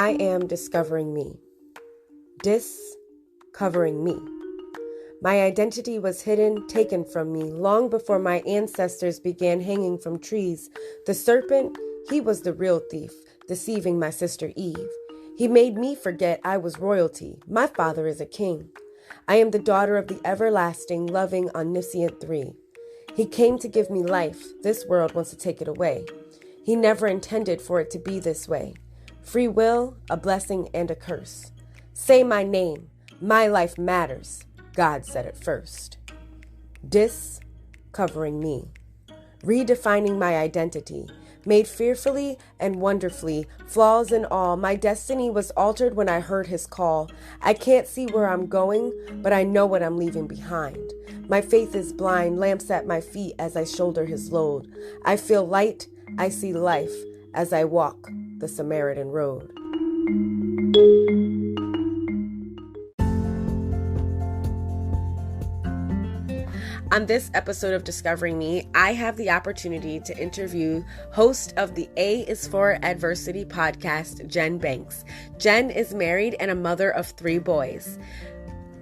I am discovering me. Discovering me. My identity was hidden, taken from me, long before my ancestors began hanging from trees. The serpent, he was the real thief, deceiving my sister Eve. He made me forget I was royalty. My father is a king. I am the daughter of the everlasting, loving, omniscient three. He came to give me life. This world wants to take it away. He never intended for it to be this way. Free will, a blessing and a curse. Say my name. My life matters. God said it first. Discovering me. Redefining my identity. Made fearfully and wonderfully, flaws and all, my destiny was altered when I heard his call. I can't see where I'm going, but I know what I'm leaving behind. My faith is blind, lamps at my feet as I shoulder his load. I feel light, I see life as I walk the Samaritan road. On this episode of Discovering Me, I have the opportunity to interview host of the A is for Adversity podcast, Jenn Banks. Jenn is married and a mother of 3 boys.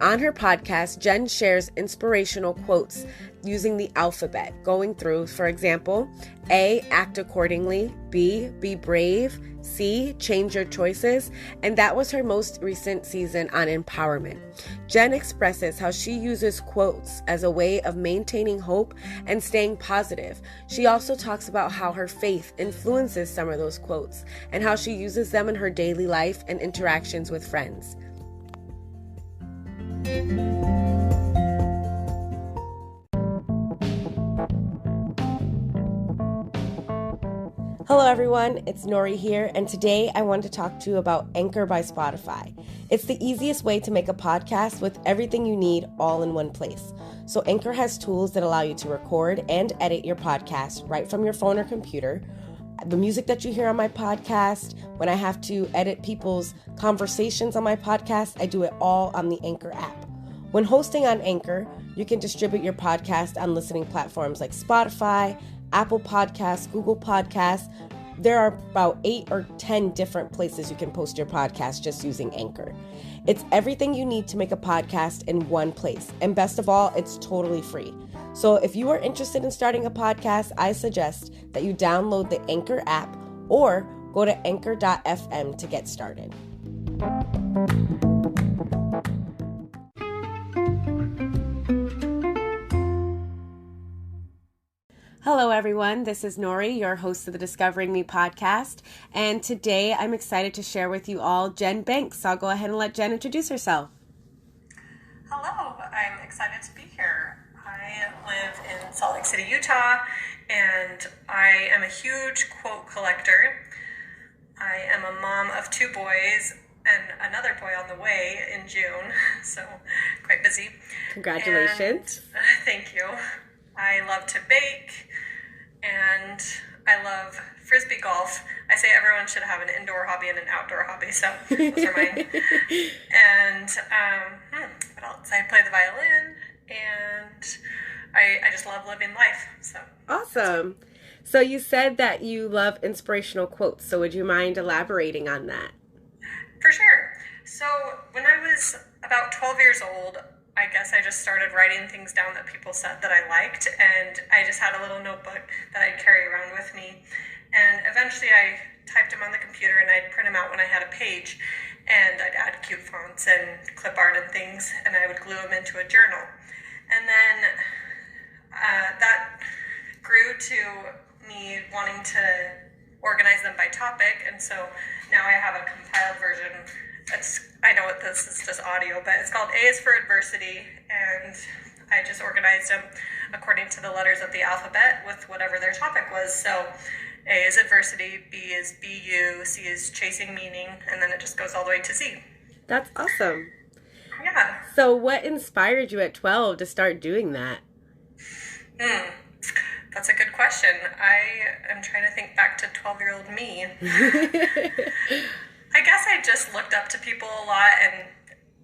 On her podcast, Jenn shares inspirational quotes using the alphabet, going through, for example, A, act accordingly, B, be brave, C, change your choices, and that was her most recent season on empowerment. Jenn expresses how she uses quotes as a way of maintaining hope and staying positive. She also talks about how her faith influences some of those quotes and how she uses them in her daily life and interactions with friends. Hello everyone, it's Nori here, and today I want to talk to you about Anchor by Spotify. It's the easiest way to make a podcast with everything you need all in one place. So Anchor has tools that allow you to record and edit your podcast right from your phone or computer. The music that you hear on my podcast, when I have to edit people's conversations on my podcast, I do it all on the Anchor app. When hosting on Anchor, you can distribute your podcast on listening platforms like Spotify, Apple Podcasts, Google Podcasts. There are about 8 or 10 different places you can post your podcast just using Anchor. It's everything you need to make a podcast in one place. And best of all, it's totally free. So if you are interested in starting a podcast, I suggest that you download the Anchor app or go to anchor.fm to get started. Hello everyone, this is Nori, your host of the Discovering Me podcast, and today I'm excited to share with you all Jenn Banks. So I'll go ahead and let Jenn introduce herself. Hello, I'm excited to be here. I live in Salt Lake City, Utah, and I am a huge quote collector. I am a mom of 2 boys and another boy on the way in June, so quite busy. Congratulations. And, thank you. I love to bake, and I love frisbee golf. I say everyone should have an indoor hobby and an outdoor hobby, so those are mine. And what else? I play the violin, and I just love living life. So awesome. So you said that you love inspirational quotes, so would you mind elaborating on that? For sure. So when I was about 12 years old, I guess I just started writing things down that people said that I liked, and I just had a little notebook that I'd carry around with me. And eventually I typed them on the computer, and I'd print them out when I had a page, and I'd add cute fonts and clip art and things, and I would glue them into a journal. And then that grew to me wanting to organize them by topic, and so now I have a compiled version. I know what this is, just audio, but it's called A is for Adversity, and I just organized them according to the letters of the alphabet with whatever their topic was. So A is adversity, B is BU, C is chasing meaning, and then it just goes all the way to Z. That's awesome. Yeah. So what inspired you at 12 to start doing that? That's a good question. I am trying to think back to 12-year-old me. I guess I just looked up to people a lot, and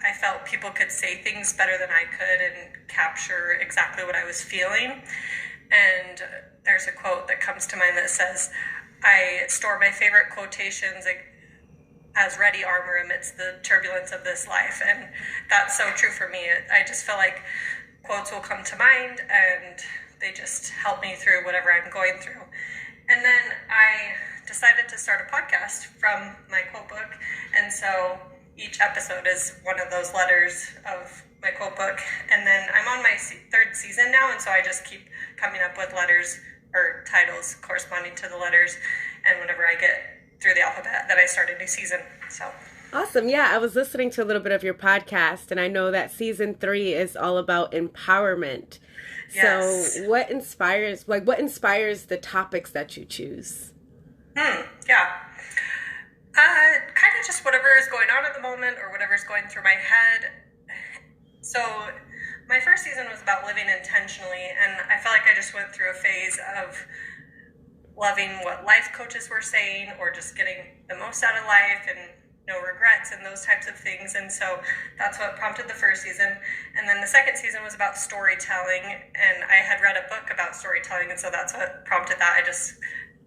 I felt people could say things better than I could and capture exactly what I was feeling. And there's a quote that comes to mind that says, I store my favorite quotations as ready armor amidst the turbulence of this life. And that's so true for me. I just feel like quotes will come to mind and they just help me through whatever I'm going through. And then I decided to start a podcast from my quote book. And so each episode is one of those letters of my quote book. And then I'm on my third season now. And so I just keep coming up with letters or titles corresponding to the letters. And whenever I get through the alphabet, then I start a new season. So awesome. Yeah, I was listening to a little bit of your podcast, and I know that season 3 is all about empowerment. Yes. So what inspires the topics that you choose? Yeah. Kind of just whatever is going on at the moment or whatever is going through my head. So my first season was about living intentionally, and I felt like I just went through a phase of loving what life coaches were saying or just getting the most out of life and no regrets and those types of things. And so that's what prompted the first season. And then the second season was about storytelling, and I had read a book about storytelling, and so that's what prompted that. I just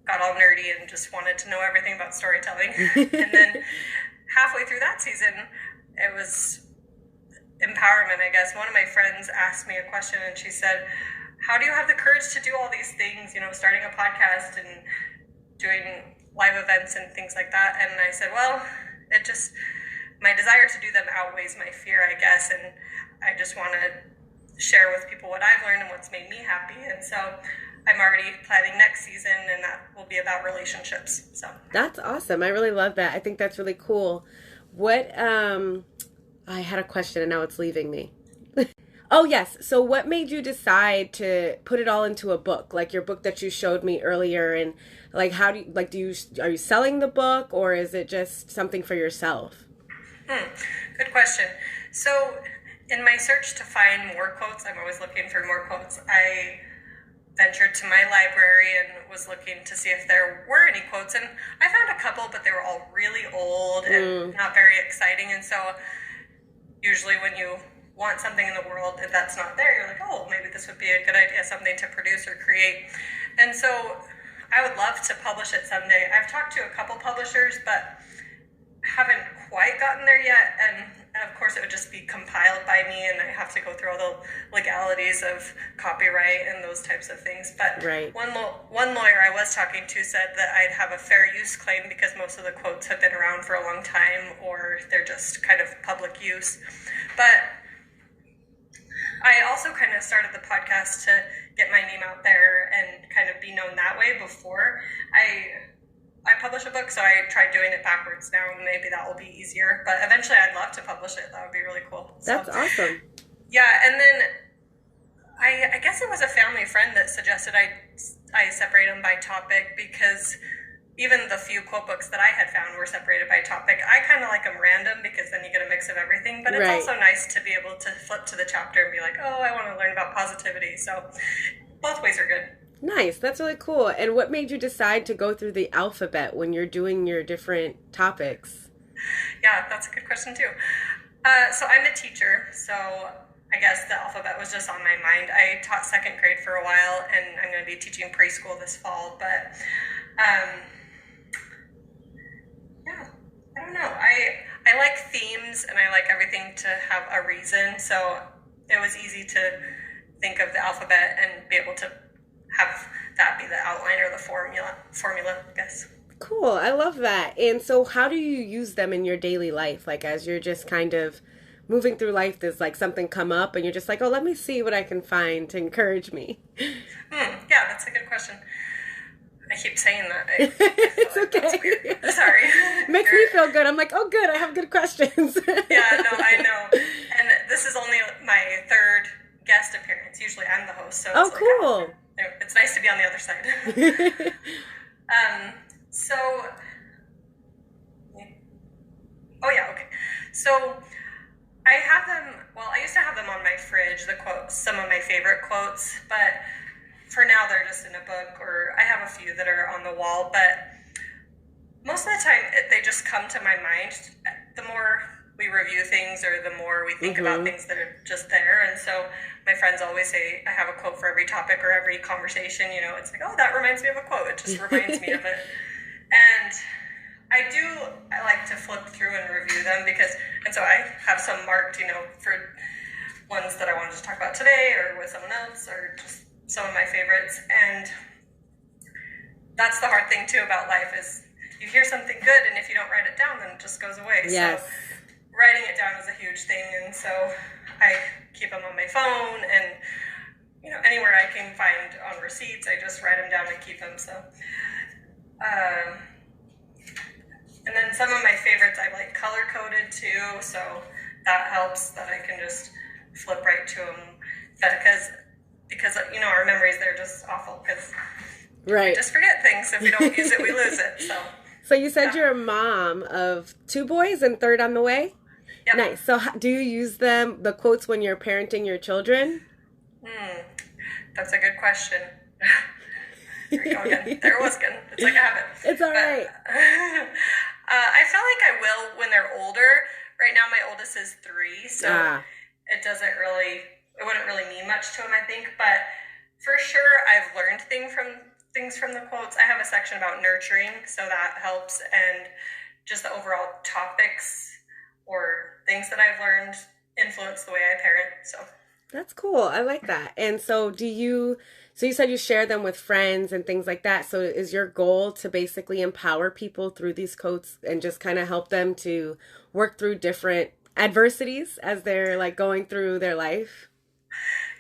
got all nerdy and just wanted to know everything about storytelling. And then halfway through that season, it was empowerment, I guess. One of my friends asked me a question, and she said, how do you have the courage to do all these things, starting a podcast and doing live events and things like that? And I said, well, my desire to do them outweighs my fear, I guess. And I just want to share with people what I've learned and what's made me happy. And so I'm already planning next season, and that will be about relationships. So that's awesome. I really love that. I think that's really cool. I had a question and now it's leaving me. Oh, yes. So what made you decide to put it all into a book, like your book that you showed me earlier? And like, are you selling the book, or is it just something for yourself? Good question. So in my search to find more quotes, I'm always looking for more quotes. I ventured to my library and was looking to see if there were any quotes. And I found a couple, but they were all really old and not very exciting. And so usually when you want something in the world, if that's not there, you're like, oh, maybe this would be a good idea, something to produce or create. And so I would love to publish it someday. I've talked to a couple publishers, but haven't quite gotten there yet. And of course, it would just be compiled by me, and I have to go through all the legalities of copyright and those types of things. But right. One lawyer I was talking to said that I'd have a fair use claim because most of the quotes have been around for a long time, or they're just kind of public use. But I also kind of started the podcast to get my name out there and kind of be known that way before I publish a book, so I tried doing it backwards now, and maybe that will be easier. But eventually I'd love to publish it. That would be really cool. That's awesome. Yeah, and then I guess it was a family friend that suggested I separate them by topic, because even the few quote books that I had found were separated by topic. I kind of like them random because then you get a mix of everything, but it's also nice to be able to flip to the chapter and be like, oh, I want to learn about positivity. So both ways are good. Nice. That's really cool. And what made you decide to go through the alphabet when you're doing your different topics? Yeah, that's a good question too. So I'm a teacher, so I guess the alphabet was just on my mind. I taught second grade for a while, and I'm going to be teaching preschool this fall, but yeah, I don't know. I like themes, and I like everything to have a reason, so it was easy to think of the alphabet and be able to have that be the outline or the formula, I guess. Cool. I love that. And so how do you use them in your daily life? Like, as you're just kind of moving through life, does like something come up and you're just like, oh, let me see what I can find to encourage me? Yeah, that's a good question. I keep saying that. It's okay. Sorry. Makes me feel good. I'm like, oh, good. I have good questions. Yeah, no, I know. And this is only my third guest appearance. Usually I'm the host. So it's cool. It's nice to be on the other side. Okay. So I have them, I used to have them on my fridge, the quotes, some of my favorite quotes, but for now they're just in a book, or I have a few that are on the wall, but most of the time they just come to my mind. The more we review things, or the more we think about things that are just there. And so my friends always say I have a quote for every topic or every conversation. It's like, oh, that reminds me of a quote. It just reminds me of it. And I like to flip through and review them and so I have some marked, for ones that I wanted to talk about today or with someone else or just some of my favorites. And that's the hard thing too about life is you hear something good and if you don't write it down, then it just goes away. Yes. So writing it down is a huge thing. And so I keep them on my phone and, anywhere I can find on receipts, I just write them down and keep them. So, and then some of my favorites I like color coded too, so that helps that I can just flip right to them because our memories, they're just awful because right. we just forget things. If we don't use it, we lose it. So you said you're a mom of 2 boys and third on the way? Yep. Nice. So do you use the quotes when you're parenting your children? That's a good question. Here we go again. There it was again. It's like a habit. It's all right. I feel like I will when they're older. Right now, my oldest is 3, so it wouldn't really mean much to him, I think. But for sure, I've learned things from the quotes. I have a section about nurturing, so that helps, and just the overall topics or things that I've learned influence the way I parent. So that's cool. I like that. And so you said you share them with friends and things like that. So is your goal to basically empower people through these quotes and just kind of help them to work through different adversities as they're like going through their life?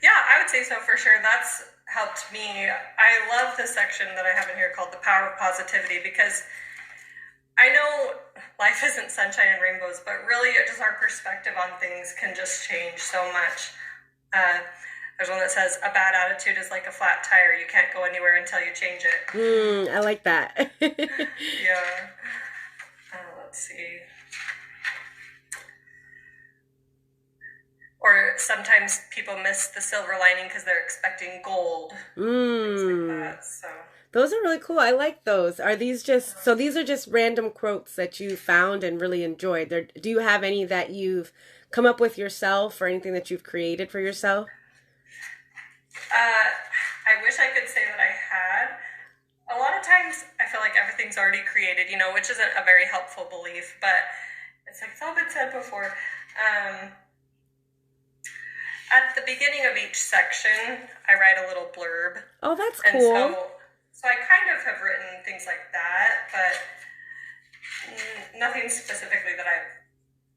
Yeah, I would say so for sure. That's helped me. I love this section that I have in here called The Power of Positivity because I know life isn't sunshine and rainbows, but really just our perspective on things can just change so much. There's one that says, a bad attitude is like a flat tire. You can't go anywhere until you change it. I like that. Yeah. Let's see. Or sometimes people miss the silver lining because they're expecting gold. Things like that, so. Those are really cool. I like those. Are these these are just random quotes that you found and really enjoyed? Do you have any that you've come up with yourself or anything that you've created for yourself? I wish I could say that I had. A lot of times I feel like everything's already created, which isn't a very helpful belief, but it's like it's all been said before. At the beginning of each section, I write a little blurb. Oh, that's cool. So I kind of have written things like that, but nothing specifically that I've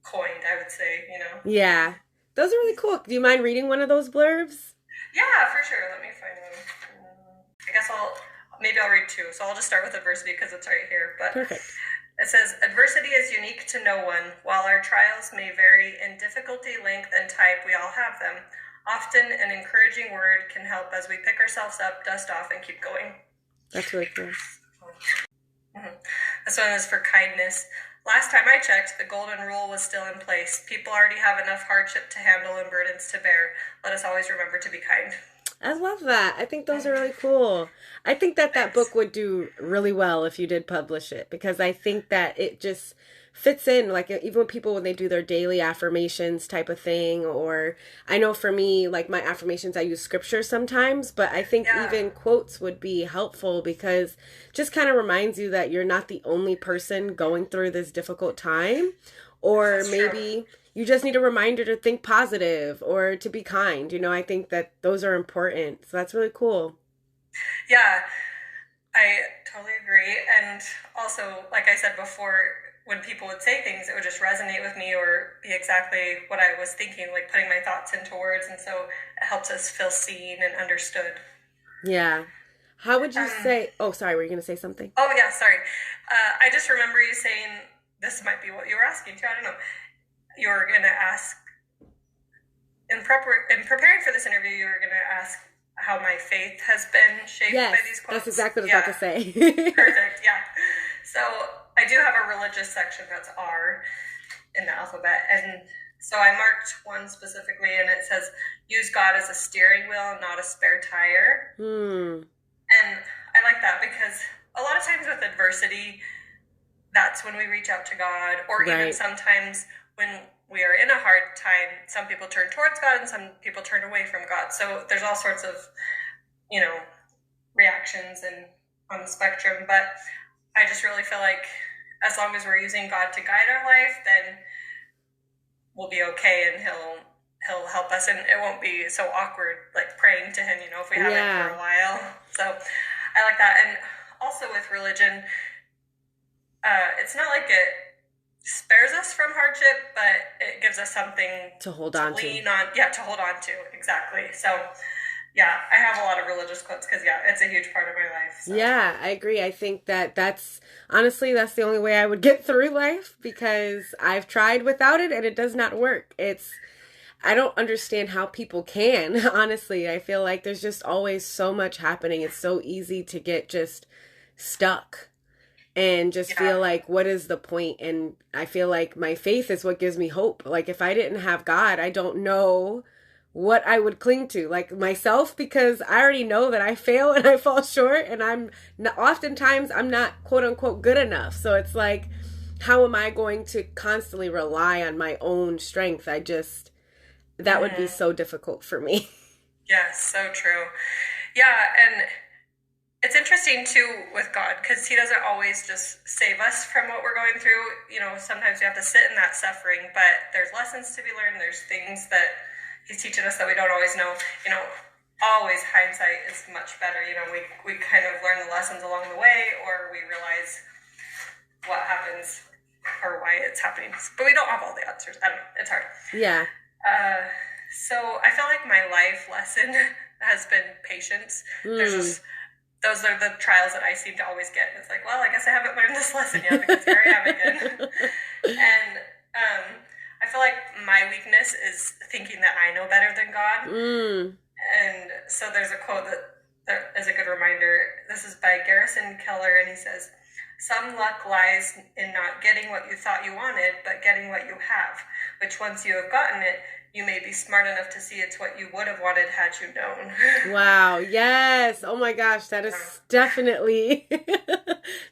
coined, I would say, Yeah. Those are really cool. Do you mind reading one of those blurbs? Yeah, for sure. Let me find one. I guess I'll read 2. So I'll just start with adversity because it's right here. But perfect. It says, adversity is unique to no one. While our trials may vary in difficulty, length, and type, we all have them. Often an encouraging word can help as we pick ourselves up, dust off, and keep going. That's really cool. This one is for kindness. Last time I checked, the golden rule was still in place. People already have enough hardship to handle and burdens to bear. Let us always remember to be kind. I love that. I think those are really cool. I think that book would do really well if you did publish it because I think that it just fits in, like even when they do their daily affirmations type of thing, or I know for me, like my affirmations, I use scripture sometimes, but I think even quotes would be helpful because just kind of reminds you that you're not the only person going through this difficult time, or maybe you just need a reminder to think positive or to be kind. I think that those are important. So that's really cool. Yeah, I totally agree. And also, like I said before, when people would say things, it would just resonate with me or be exactly what I was thinking, like putting my thoughts into words. And so it helps us feel seen and understood. Yeah. How would you say, oh, sorry, were you going to say something? Oh, yeah, sorry. I just remember you saying, this might be what you were asking too, I don't know. You were going to ask, in preparing for this interview, you were going to ask how my faith has been shaped by these quotes. That's exactly what I was about to say. Perfect, yeah. So I do have a religious section that's R in the alphabet, and so I marked one specifically, and it says, use God as a steering wheel, not a spare tire. And I like that because a lot of times with adversity, that's when we reach out to God, or even sometimes when we are in a hard time, some people turn towards God and some people turn away from God. So there's all sorts of, reactions and on the spectrum. But I just really feel like as long as we're using God to guide our life, then we'll be okay, and he'll help us, and it won't be so awkward like praying to him, if we haven't for a while. So I like that. And also with religion, it's not like it spares us from hardship, but it gives us something to hold on to. Lean on. Yeah, to hold on to. Exactly. So yeah, I have a lot of religious quotes because, it's a huge part of my life. So. Yeah, I agree. I think that's the only way I would get through life, because I've tried without it and it does not work. I don't understand how people can, honestly. I feel like there's just always so much happening. It's so easy to get just stuck and just feel like, what is the point? And I feel like my faith is what gives me hope. Like, if I didn't have God, I don't know what I would cling to, like myself, because I already know that I fail and I fall short, and oftentimes I'm not quote unquote good enough. So it's like, how am I going to constantly rely on my own strength? That would be so difficult for me. Yes, so true. Yeah, and it's interesting too with God, because he doesn't always just save us from what we're going through. Sometimes we have to sit in that suffering, but there's lessons to be learned. There's things that he's teaching us that we don't always know. Always hindsight is much better. We kind of learn the lessons along the way, or we realize what happens or why it's happening. But we don't have all the answers. I don't know. It's hard. Yeah. So I feel like my life lesson has been patience. Those are the trials that I seem to always get. It's like, well, I guess I haven't learned this lesson yet, because here I am again. And I feel like my weakness is thinking that I know better than God. And so there's a quote that is a good reminder. This is by Garrison Keller, and he says, "Some luck lies in not getting what you thought you wanted, but getting what you have, which once you have gotten it, you may be smart enough to see it's what you would have wanted had you known." Wow. Yes. Oh my gosh. That is definitely,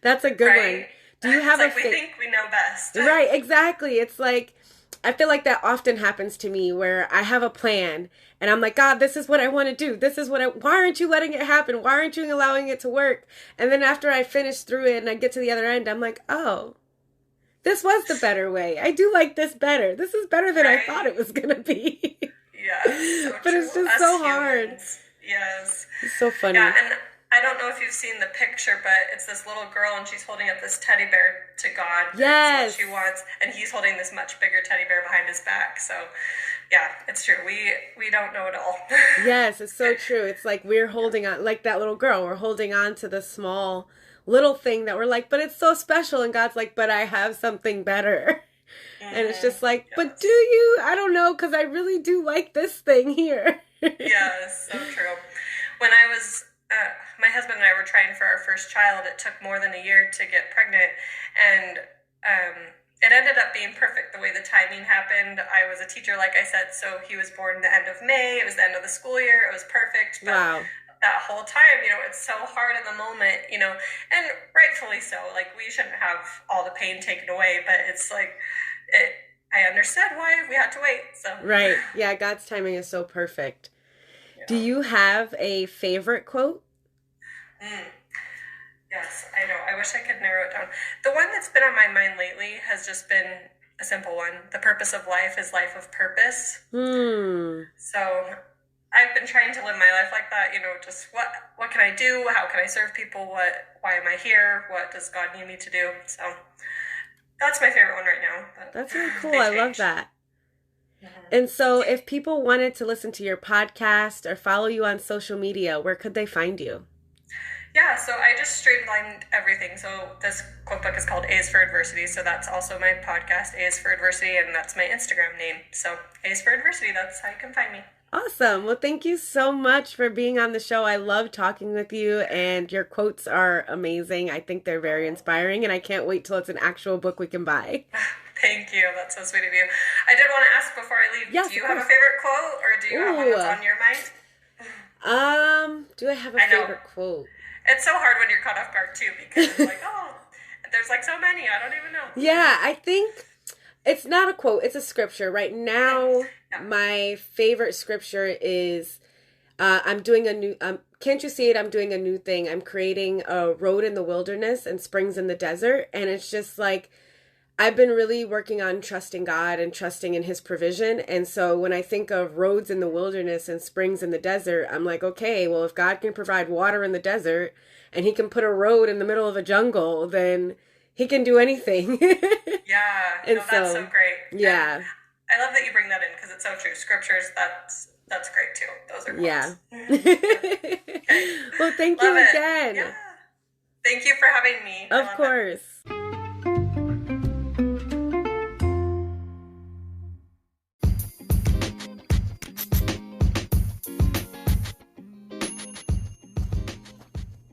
that's a good one. Do you have we think we know best. Right. Exactly. It's like, I feel like that often happens to me, where I have a plan and I'm like, God, this is what I want to do. This is why aren't you letting it happen? Why aren't you allowing it to work? And then after I finish through it and I get to the other end, I'm like, oh, this was the better way. I do like this better. This is better than I thought it was going to be. Yeah. But it's just so hard. Yes. It's so funny. Yeah, and I don't know if you've seen the picture, but it's this little girl and she's holding up this teddy bear to God. Yes. That's what she wants. And he's holding this much bigger teddy bear behind his back. So, yeah, it's true. We don't know it all. Yes, it's so true. It's like we're holding on, like that little girl, we're holding on to the small little thing that we're like, but it's so special. And God's like, but I have something better. And it's just like, but do you? I don't know, because I really do like this thing here. Yes, so true. When I was, my husband and I were trying for our first child, it took more than a year to get pregnant. And it ended up being perfect the way the timing happened. I was a teacher, like I said, so he was born the end of May. It was the end of the school year. It was perfect. But wow. That whole time, it's so hard in the moment, and rightfully so. Like, we shouldn't have all the pain taken away, but it's like, I understood why we had to wait. So right. Yeah, God's timing is so perfect. Yeah. Do you have a favorite quote? Yes, I know. I wish I could narrow it down. The one that's been on my mind lately has just been a simple one. The purpose of life is life of purpose. So I've been trying to live my life like that, just what can I do? How can I serve people? Why am I here? What does God need me to do? So that's my favorite one right now. But that's really cool. I love that. And so if people wanted to listen to your podcast or follow you on social media, where could they find you? Yeah, so I just streamlined everything. So this quote book is called A is for Adversity. So that's also my podcast, A is for Adversity, and that's my Instagram name. So A is for Adversity, that's how you can find me. Awesome. Well, thank you so much for being on the show. I love talking with you, and your quotes are amazing. I think they're very inspiring, and I can't wait till it's an actual book we can buy. Thank you. That's so sweet of you. I did want to ask before I leave, yes, do you have a favorite quote, or do you have one that's on your mind? Do I have a favorite quote? It's so hard when you're caught off guard, too, because like, there's like so many. I don't even know. Yeah, I think it's not a quote. It's a scripture. Right now, my favorite scripture is, I'm can't you see it? I'm doing a new thing. I'm creating a road in the wilderness and springs in the desert. And it's just like, I've been really working on trusting God and trusting in his provision. And so when I think of roads in the wilderness and springs in the desert, I'm like, okay, well, if God can provide water in the desert and he can put a road in the middle of a jungle, then he can do anything. Yeah, and no, that's so great. Yeah. And I love that you bring that in because it's so true. Scriptures, that's great too. Those are quotes. Yeah. Okay. Well, thank Love you it. again. Yeah. Thank you for having me. Of course.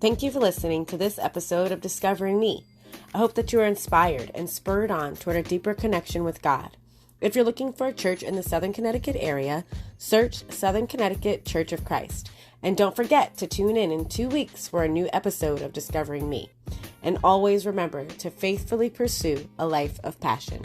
Thank you for listening to this episode of Discovering Me. I hope that you are inspired and spurred on toward a deeper connection with God. If you're looking for a church in the Southern Connecticut area, search Southern Connecticut Church of Christ. And don't forget to tune in 2 weeks for a new episode of Discovering Me. And always remember to faithfully pursue a life of passion.